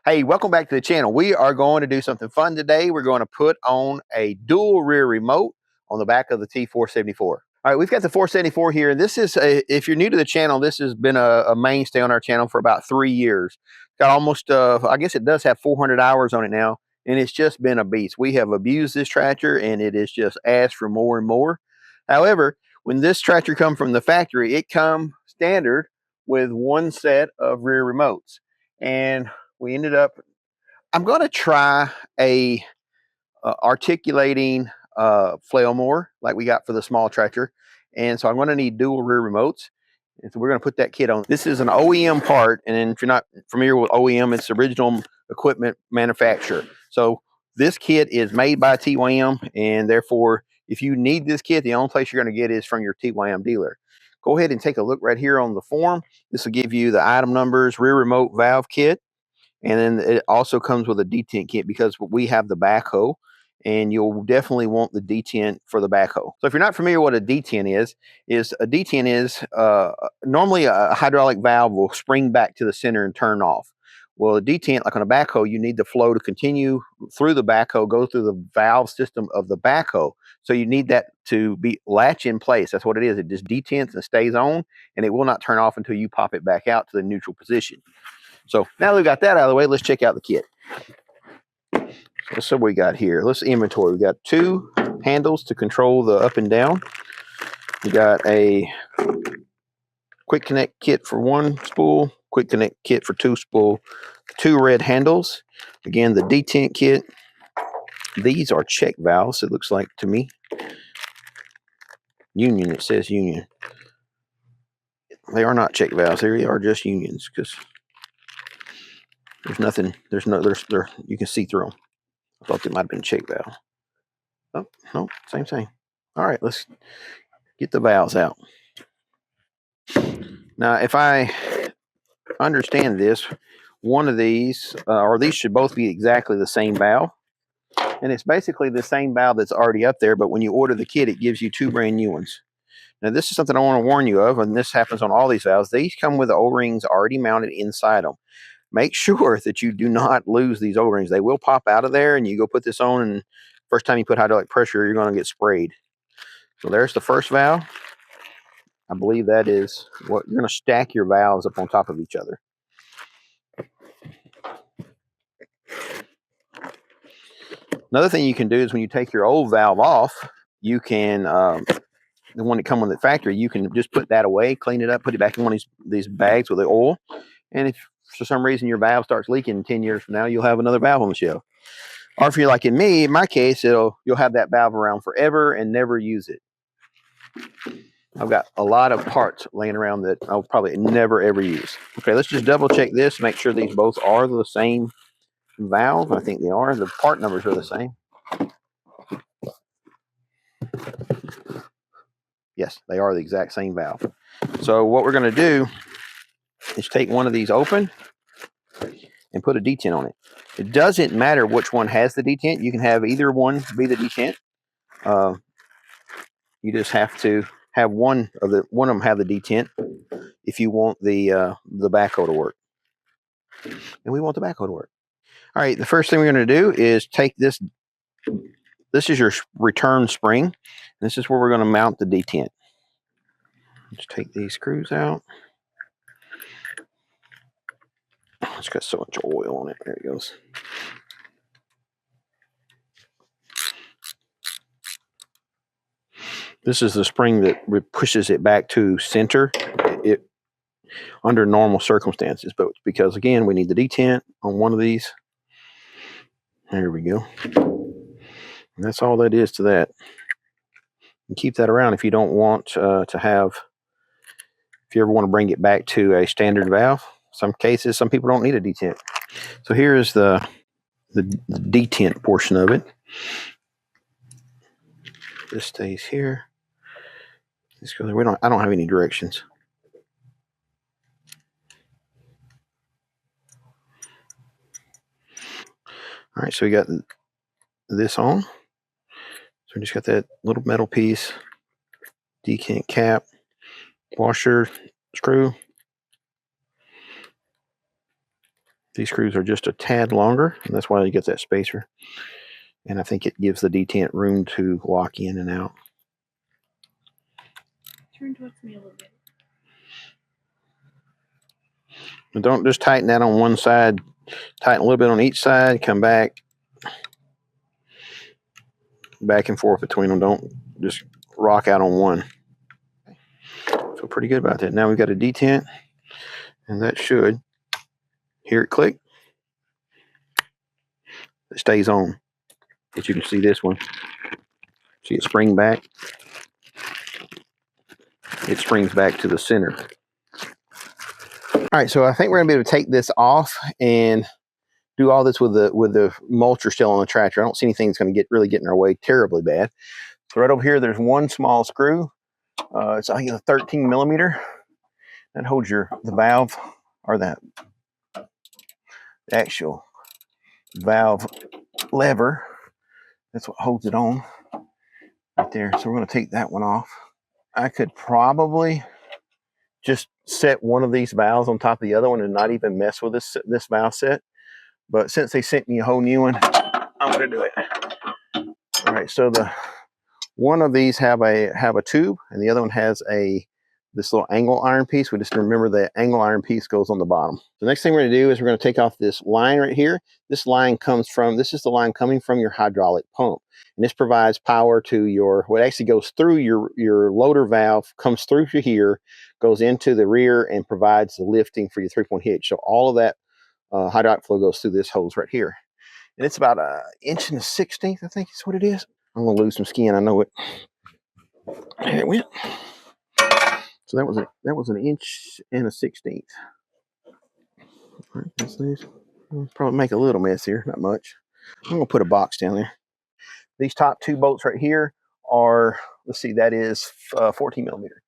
Hey, welcome back to the channel. We are going to do something fun today. We're going to put on a dual rear remote on the back of the T474. All right, we've got the 474 here. This is, if you're new to the channel, this has been a mainstay on our channel for about 3 years. Got almost, I guess it does have 400 hours on it now, and it's just been a beast. We have abused this tractor, and it is just asked for more and more. However, when this tractor comes from the factory, it comes standard with one set of rear remotes. And we ended up, I'm going to try a articulating flail mower like we got for the small tractor. And so I'm going to need dual rear remotes. And so we're going to put that kit on. This is an OEM part. And if you're not familiar with OEM, it's original equipment manufacturer. So this kit is made by TYM. And therefore, if you need this kit, the only place you're going to get is from your TYM dealer. Go ahead and take a look right here on the form. This will give you the item numbers, rear remote valve kit. And then it also comes with a detent kit because we have the backhoe, and you'll definitely want the detent for the backhoe. So if you're not familiar with what a detent is a detent is normally a hydraulic valve will spring back to the center and turn off. Well, a detent, like on a backhoe, you need the flow to continue through the backhoe, go through the valve system of the backhoe. So you need that to be latch in place. That's what it is. It just detents and stays on, and it will not turn off until you pop it back out to the neutral position. So now that we got that out of the way, let's check out the kit. So what we got here. Let's inventory. We got 2 handles to control the up and down. We got a quick connect kit for 1 spool, quick connect kit for 2 spool, 2 red handles. Again, the detent kit. These are check valves, it looks like to me. Union, it says union. They are not check valves. They are just unions because there's nothing, you can see through them. I thought they might have been check valve. Oh, no, same thing. All right, let's get the valves out. Now, if I understand this, one of these, or these should both be exactly the same valve. And it's basically the same valve that's already up there, but when you order the kit, it gives you 2 brand new ones. Now, this is something I want to warn you of, and this happens on all these valves. These come with the O-rings already mounted inside them. Make sure that you do not lose these O-rings. They will pop out of there, and you go put this on, and first time you put hydraulic pressure, you're going to get sprayed. So there's the first valve. I believe that is what you're going to stack your valves up on top of each other. Another thing you can do is when you take your old valve off, you can, the one that come with the factory, you can just put that away, clean it up, put it back in one of these bags with the oil. And if for some reason your valve starts leaking 10 years from now, you'll have another valve on the shelf. Or if you're like in me, in my case, you'll have that valve around forever and never use it. I've got a lot of parts laying around that I'll probably never ever use. Okay, let's just double check this, make sure these both are the same valve. I think they are. The part numbers are the same. Yes, they are the exact same valve. So what we're going to do is take one of these open and put a detent on it. It doesn't matter which one has the detent. You can have either one be the detent. You just have to have one of them have the detent if you want the backhoe to work. And we want the backhoe to work. All right, the first thing we're going to do is take this. This is your return spring. This is where we're going to mount the detent. Let's take these screws out. It's got so much oil on it. There it goes. This is the spring that pushes it back to center it under normal circumstances. But because, again, we need the detent on one of these. There we go. And that's all that is to that. And keep that around if you don't want to have, if you ever want to bring it back to a standard valve. Some cases, some people don't need a detent. So here is the detent portion of it. This stays here. This goes. I don't have any directions. All right, so we got this on. So we just got that little metal piece, detent cap, washer, screw. These screws are just a tad longer, and that's why you get that spacer. And I think it gives the detent room to lock in and out. Turn towards me a little bit. And don't just tighten that on one side. Tighten a little bit on each side. Come back and forth between them. Don't just rock out on one. Feel pretty good about that. Now we've got a detent, and that should hear it click. It stays on. But you can see this one. See it spring back. It springs back to the center. All right, so I think we're gonna be able to take this off and do all this with the mulcher still on the tractor. I don't see anything that's gonna really get in our way terribly bad. So right over here, there's one small screw. It's I think a 13 millimeter. That holds the valve, or the actual valve lever. That's what holds it on right there. So we're gonna take that one off. I could probably just set one of these valves on top of the other one and not even mess with this valve set. But since they sent me a whole new one, I'm gonna do it. All right, so one of these have a tube, and the other one has this little angle iron piece. We just remember the angle iron piece goes on the bottom. The next thing we're gonna do is we're gonna take off this line right here. This is the line coming from your hydraulic pump. And this provides power to what actually goes through your loader valve, comes through to here, goes into the rear, and provides the lifting for your 3-point hitch. So all of that hydraulic flow goes through this hose right here. And it's about 1 1/16, I think is what it is. I'm gonna lose some skin, I know it. There it went. So that was 1 1/16. All right, that's these. I'll probably make a little mess here, not much. I'm gonna put a box down there. These top two bolts right here are, let's see, that is 14 millimeter.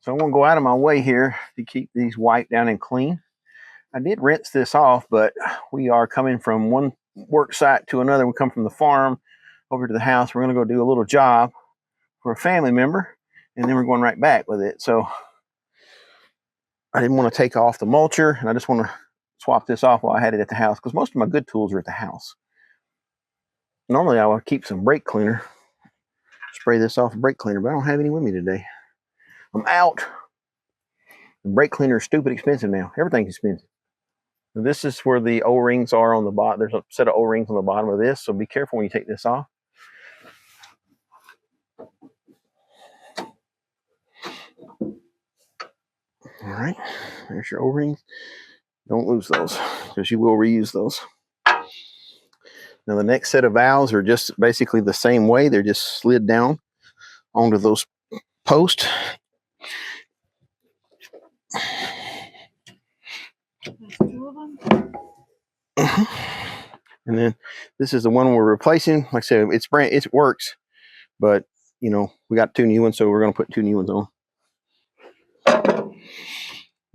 So I'm gonna go out of my way here to keep these wiped down and clean. I did rinse this off, but we are coming from one work site to another. We come from the farm over to the house. We're gonna go do a little job for a family member, and then we're going right back with it. So I didn't want to take off the mulcher, and I just want to swap this off while I had it at the house, because most of my good tools are at the house. Normally I would keep some brake cleaner, spray this off with brake cleaner, but I don't have any with me today. I'm out. The brake cleaner is stupid expensive now. Everything's expensive. This is where the O-rings are on the bottom. There's a set of O-rings on the bottom of this, so be careful when you take this off. All right, there's your O-rings. Don't lose those, because you will reuse those. Now the next set of valves are just basically the same way. They're just slid down onto those posts. There's 2 of them. And then this is the one we're replacing. Like I said, it works, but you know, we got 2 new ones, so we're going to put 2 new ones on.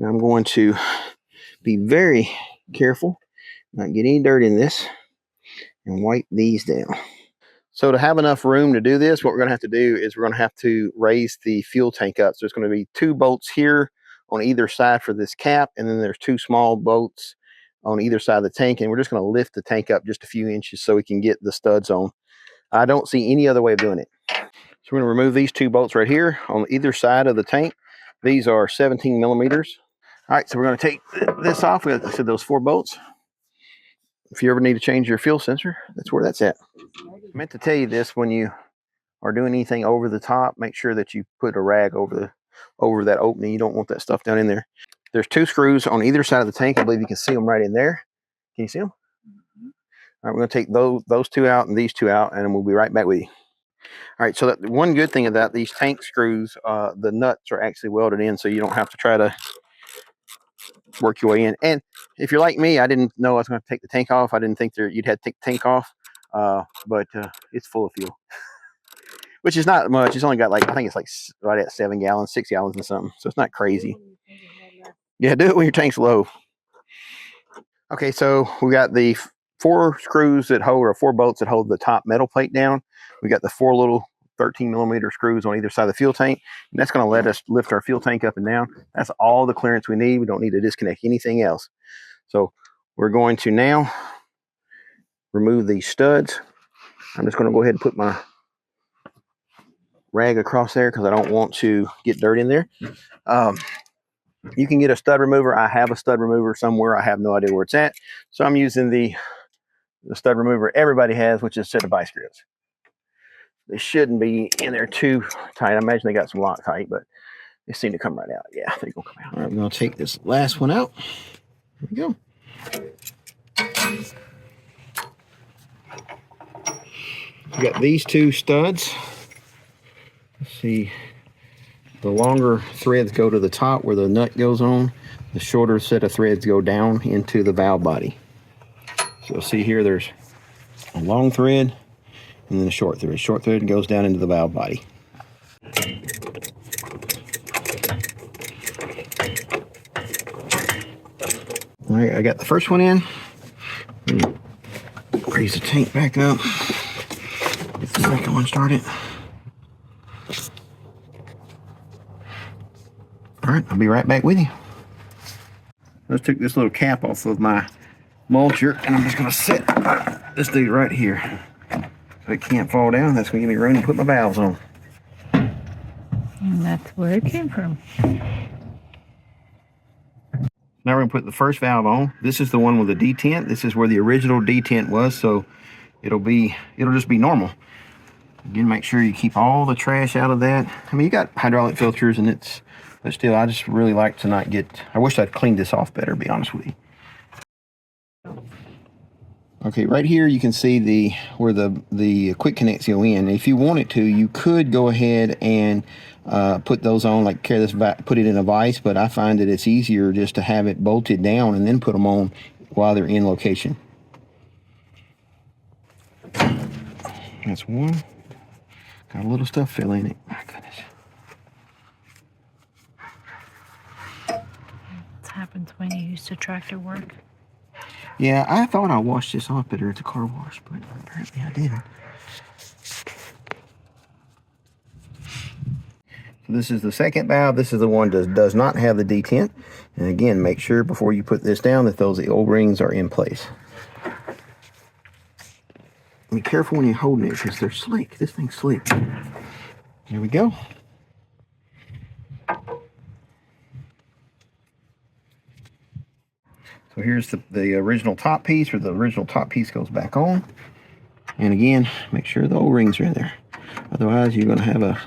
Now I'm going to be very careful, not get any dirt in this, and wipe these down. So to have enough room to do this, what we're going to have to do is we're going to have to raise the fuel tank up. So there's going to be 2 bolts here on either side for this cap, and then there's 2 small bolts on either side of the tank, and we're just going to lift the tank up just a few inches so we can get the studs on. I don't see any other way of doing it. So we're going to remove these 2 bolts right here on either side of the tank. These are 17 millimeters. All right, so we're going to take this off. I said those 4 bolts. If you ever need to change your fuel sensor, that's where that's at. I meant to tell you this: when you are doing anything over the top, make sure that you put a rag over that opening. You don't want that stuff down in there. There's 2 screws on either side of the tank. I believe you can see them right in there. Can you see them? Mm-hmm. All right, we're going to take those 2 out and these 2 out, and we'll be right back with you. All right, so one good thing about these tank screws, the nuts are actually welded in, so you don't have to try to work your way in. And if you're like me, I didn't know I was going to take the tank off. I didn't think you'd have to take the tank off, but it's full of fuel, which is not much. It's only got I think it's like right at 7 gallons, 6 gallons and something. So it's not crazy. Yeah, do it when your tank's low. Okay, so we got the 4 screws that hold, or 4 bolts that hold the top metal plate down. We got the 4 little 13 millimeter screws on either side of the fuel tank. And that's going to let us lift our fuel tank up and down. That's all the clearance we need. We don't need to disconnect anything else. So we're going to now remove these studs. I'm just going to go ahead and put my rag across there because I don't want to get dirt in there. You can get a stud remover. I have a stud remover somewhere. I have no idea where it's at. So I'm using the stud remover everybody has, which is a set of vice grips. They shouldn't be in there too tight. I imagine they got some Loctite, but they seem to come right out. Yeah, they're going to come out. All right, we're going to take this last one out. Here we go. We got these two studs. Let's see. The longer threads go to the top where the nut goes on. The shorter set of threads go down into the valve body. So you'll see here there's a long thread and then a short thread. Short thread goes down into the valve body. All right, I got the first one in. Raise the tank back up. Get the second one started. All right, I'll be right back with you. I just took this little cap off of my mulcher, and I'm just going to set this dude right here so it can't fall down. That's going to give me room to put my valves on. And that's where it came from. Now we're going to put the first valve on. This is the one with the detent. This is where the original detent was, so it'll just be normal. Again, make sure you keep all the trash out of that. I mean, you got hydraulic filters, and but still, I just really like to not get. I wish I'd cleaned this off better, to be honest with you. Okay, right here you can see where the quick connects go in. If you wanted to, you could go ahead and put those on, like put it in a vise, but I find that it's easier just to have it bolted down and then put them on while they're in location. That's one. Got a little stuff fell in it. My goodness. What happens when you use the tractor work? Yeah, I thought I washed this off better at the car wash, but apparently I didn't. So this is the second valve. This is the one that does not have the detent. And again, make sure before you put this down that those O-rings are in place. Be careful when you're holding it because they're slick. This thing's slick. Here we go. So here's the original top piece, where the original top piece goes back on. And again, make sure the O-rings are in there. Otherwise, you're going to have a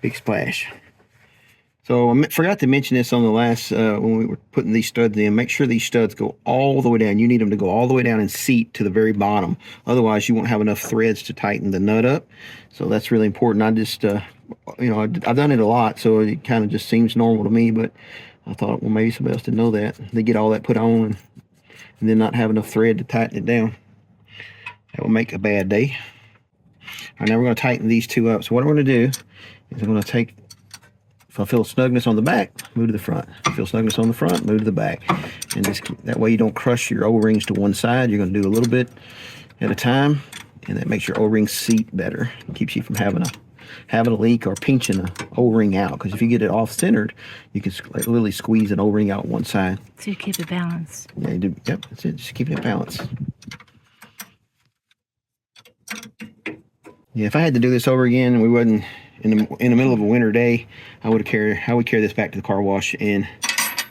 big splash. So I forgot to mention this on the last, when we were putting these studs in. Make sure these studs go all the way down. You need them to go all the way down and seat to the very bottom. Otherwise, you won't have enough threads to tighten the nut up. So that's really important. I just, I've done it a lot, so it kind of just seems normal to me, but I thought, well, maybe somebody else didn't know that. They get all that put on and then not have enough thread to tighten it down. That will make a bad day. All right, now we're going to tighten these two up. So what I'm going to do is I'm going to take, if I feel snugness on the back, move to the front. If I feel snugness on the front, move to the back. And just that way you don't crush your O-rings to one side. You're going to do a little bit at a time, and that makes your O-rings seat better. It keeps you from having a leak or pinching a O-ring out, because if you get it off-centered, you can literally squeeze an O-ring out one side. So you keep it balanced. Yeah, you do. Yep, that's it. Just keeping it balanced. Yeah, if I had to do this over again, we wasn't in the middle of a winter day, I would carry this back to the car wash, and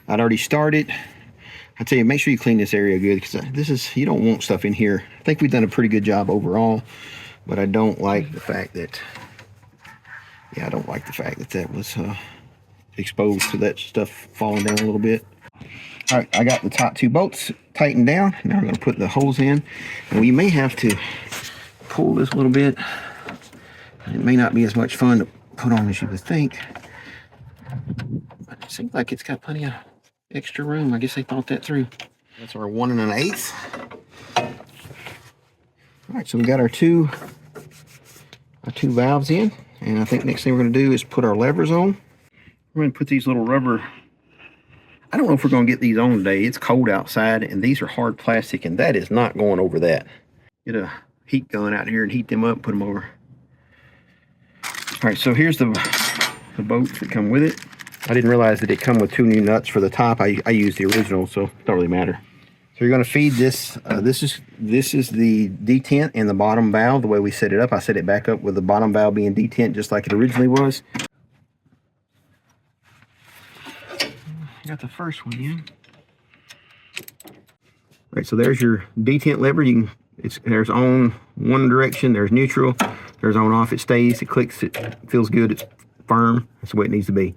I'd already started. I tell you, make sure you clean this area good, because you don't want stuff in here. I think we've done a pretty good job overall, but I don't like the fact that. Yeah, I don't like the fact that was exposed to that stuff falling down a little bit. All right, I got the top two bolts tightened down. Now we're going to put the holes in. And we may have to pull this a little bit. It may not be as much fun to put on as you would think. But it seems like it's got plenty of extra room. I guess they thought that through. That's our 1 1/8. All right, so we got our two valves in. And I think next thing we're going to do is put our levers on. We're going to put these little rubber. I don't know if we're going to get these on today. It's cold outside, and these are hard plastic, and that is not going over that. Get a heat gun out here and heat them up, put them over. right, so here's the bolts that come with it. I didn't realize that it come with 2 new nuts for the top. I used the original, so it don't really matter. So you're going to feed this. This is the detent in the bottom valve. The way we set it up, I set it back up with the bottom valve being detent just like it originally was. Got the first one in. All right, so there's your detent lever. There's on one direction, there's neutral, there's on off. It stays, it clicks, it feels good, it's firm. That's the way it needs to be.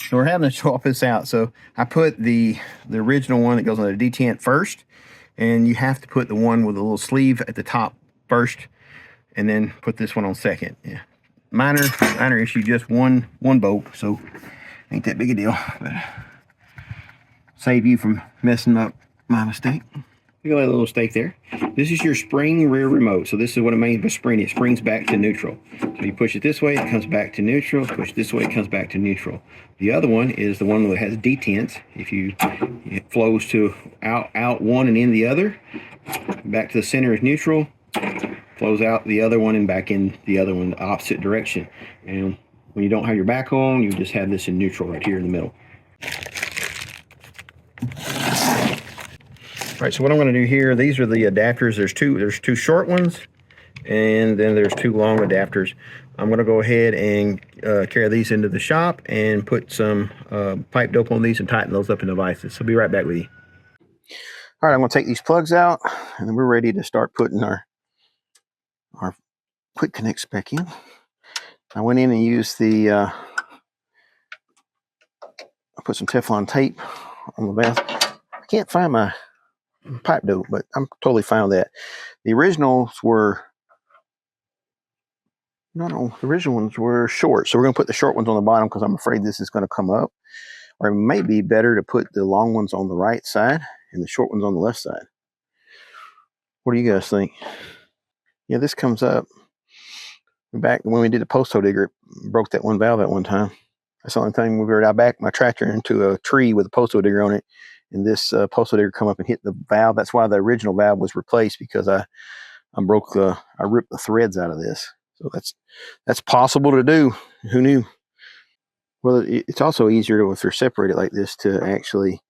So we're having to swap this out. So I put the original one that goes on the detent first, and you have to put the one with a little sleeve at the top first, and then put this one on second. Yeah, minor issue, just one bolt, so ain't that big a deal, but save you from messing up my mistake. Look at that little stake there. This is your spring rear remote. So this is what it means by spring. It springs back to neutral. So you push it this way, it comes back to neutral. Push this way, it comes back to neutral. The other one is the one that has detent. It flows to out one and in the other. Back to the center is neutral. Flows out the other one and back in the other one, the opposite direction. And when you don't have your back on, you just have this in neutral right here in the middle. All right, so what I'm going to do here, these are the adapters. There's two short ones, and then there's 2 long adapters. I'm going to go ahead and carry these into the shop and put some pipe dope on these and tighten those up in the vices. So I'll be right back with you. All right, I'm going to take these plugs out, and then we're ready to start putting our quick connects back in. I went in and used I put some Teflon tape on the valve. I can't find my pipe dope, but I'm totally fine with that. The originals were the original ones were short, so we're going to put the short ones on the bottom because I'm afraid this is going to come up. Or it may be better to put the long ones on the right side and the short ones on the left side. What do you guys think? Yeah, this comes up. Back when we did the post-hole digger, it broke that one valve at one time. That's the only time I backed my tractor into a tree with a post-hole digger on it, and this post-hole digger come up and hit the valve. That's why the original valve was replaced, because I ripped the threads out of this. So that's possible to do. Who knew? Well, it's also easier if they're separated like this to actually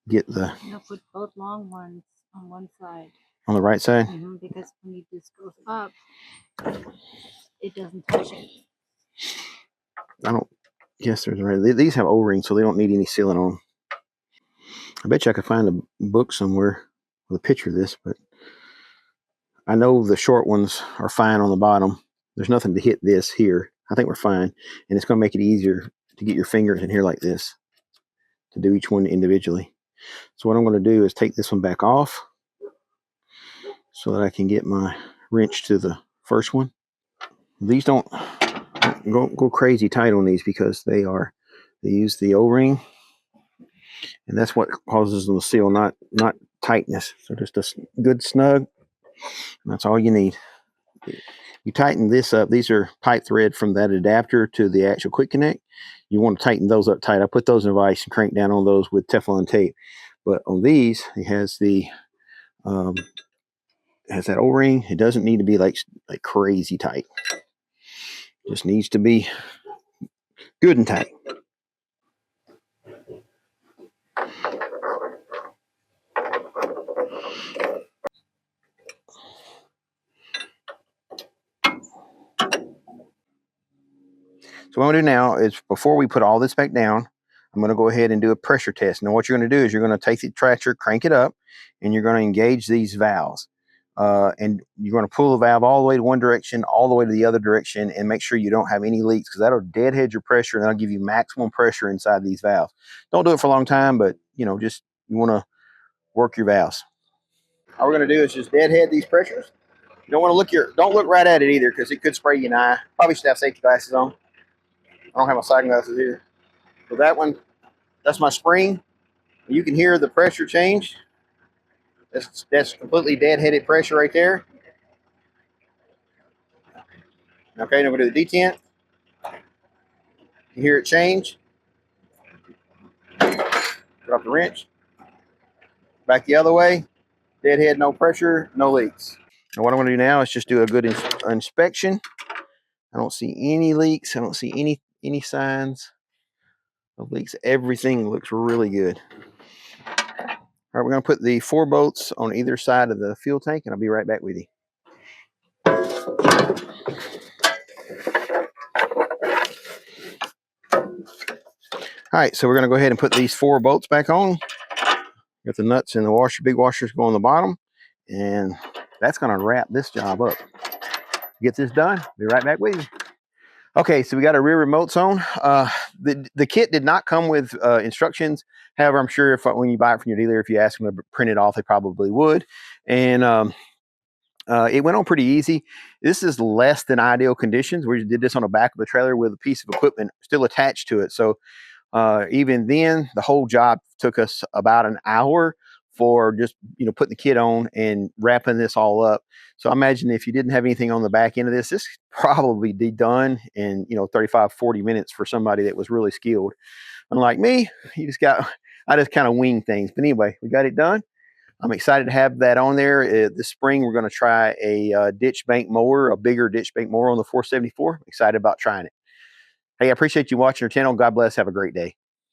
get the. You'll put both long ones on one side. On the right side? Because when this goes up, it doesn't touch it. I don't guess there's a these have O-rings, so they don't need any sealing on. I bet you I could find a book somewhere with a picture of this, but I know the short ones are fine on the bottom. There's nothing to hit this here. I think we're fine. And it's going to make it easier to get your fingers in here like this to do each one individually. So what I'm going to do is take this one back off so that I can get my wrench to the first one. These don't go crazy tight on these because they use the O-ring, and that's what causes them to seal, not tightness. So just a good snug, and that's all you need. You tighten this up. These are pipe thread from that adapter to the actual quick connect. You want to tighten those up tight. I put those in a vise and crank down on those with Teflon tape. But on these, it has that O-ring. It doesn't need to be like crazy tight. It just needs to be good and tight. So what I'm going to do now is, before we put all this back down, I'm going to go ahead and do a pressure test. Now what you're going to do is you're going to take the tractor, crank it up, and you're going to engage these valves. And you're going to pull the valve all the way to one direction, all the way to the other direction, and make sure you don't have any leaks, because that'll deadhead your pressure, and that'll give you maximum pressure inside these valves. Don't do it for a long time, but you want to work your valves. All we're going to do is just deadhead these pressures. You don't want to don't look right at it either, because it could spray you in the eye. Probably should have safety glasses on. I don't have my sunglasses either. So that one, that's my spring. You can hear the pressure change. That's completely deadheaded pressure right there. Okay, now we're going to do the detent. You hear it change. Drop the wrench. Back the other way. Deadhead, no pressure, no leaks. Now what I'm going to do now is just do a good inspection I don't see any leaks. I don't see any signs of leaks. Everything looks really good. All right, we're going to put the 4 bolts on either side of the fuel tank, and I'll be right back with you. All right, so we're going to go ahead and put these 4 bolts back on. Got the nuts and the washer, big washers go on the bottom, and that's going to wrap this job up. Get this done. Be right back with you. Okay, so we got our rear remotes on. The kit did not come with instructions. However, I'm sure if when you buy it from your dealer, if you ask them to print it off, they probably would. And it went on pretty easy. This is less than ideal conditions. We did this on the back of a trailer with a piece of equipment still attached to it. So even then, the whole job took us about an hour for just, putting the kit on and wrapping this all up. So I imagine if you didn't have anything on the back end of this, this could probably be done in, 35, 40 minutes for somebody that was really skilled. Unlike me, I just kind of wing things. But anyway, we got it done. I'm excited to have that on there. This spring, we're going to try a ditch bank mower, a bigger ditch bank mower on the 474. Excited about trying it. Hey, I appreciate you watching our channel. God bless. Have a great day.